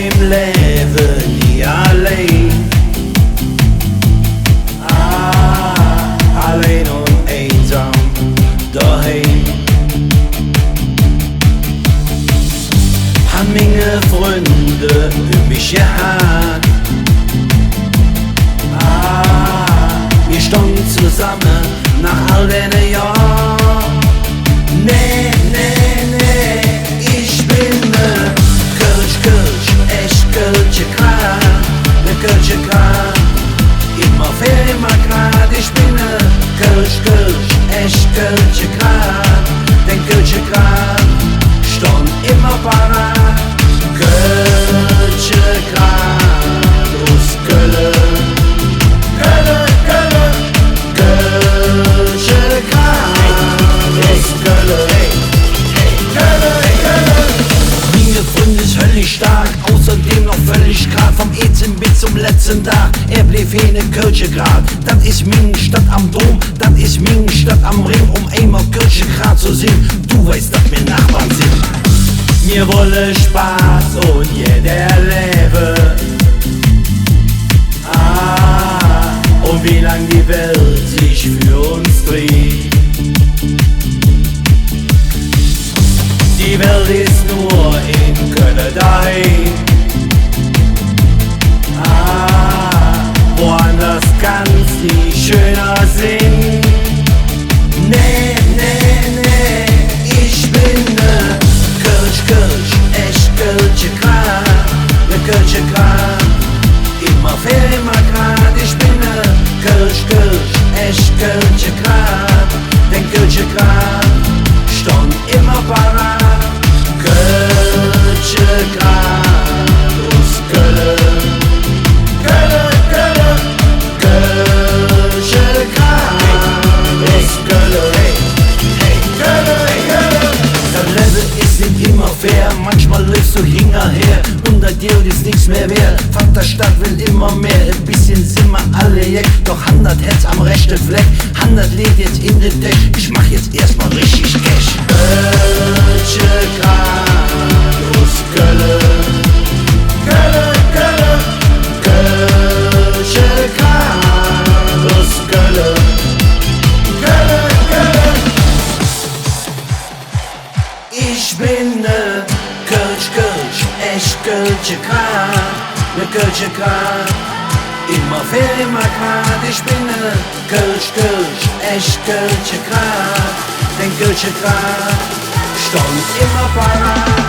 im Leben nie allein. Allein und einsam daheim. Han meine Freunde für mich gehabt. Wir standen zusammen nach all den Jahren. Nee, ich bin Kölsch, echt Kölsche Kran, Kölsche Kran, immer fair, immer grad. Ich bin Kölsch, echt Kölsche Kran, den Kölsche Kran, stand immer parat. Kölsche Kran aus Köln, Kölsche Kran aus Köln. Meine Freunde ist höllisch stark, außerdem noch völlig grad. Vom Ezen bis zum letzten Tag, er blieb eine Kölsche Grad. Das ist meine Stadt am Dom, das ist meine Stadt am Ring, um einmal Kölsche Grad zu sehen. Du weißt, dass wir Nachbarn sind. Wir wollen Spaß und jeder lebe. Und wie lang die Welt sich für uns dreht. Die Welt ist nur in Köln daheim. Woanders kann's nie schöner sehen. Nee, ich bin Kölsch, echt Kölsche Kran, Kölsche Kran, immer fair, immer grad. Ich bin Kölsch, echt Kölsche Kran, den Kölsche Kran, stand immer parat. Kölsche Kran aus Köln, Kölsche Kran aus Köln. Das Leben ist nicht immer fair, manchmal lebst du hinterher und der Deal ist nichts mehr wert. Vater Stadt will immer mehr, ein bisschen sind wir alle jeck, doch 100 Herz am rechten Fleck, 100 liegt jetzt in der Deck, ich mach jetzt erstmal richtig Cash. Kölsche Kran aus Köln, Kölsche Kran aus Köln. Ich bin Kölsch, echt Kölsche Kran, Kölsche Kran, immer fair, immer grad. Ich bin Kölsch, echt Kölsche Kran, den Kölsche Kran, stand immer parat.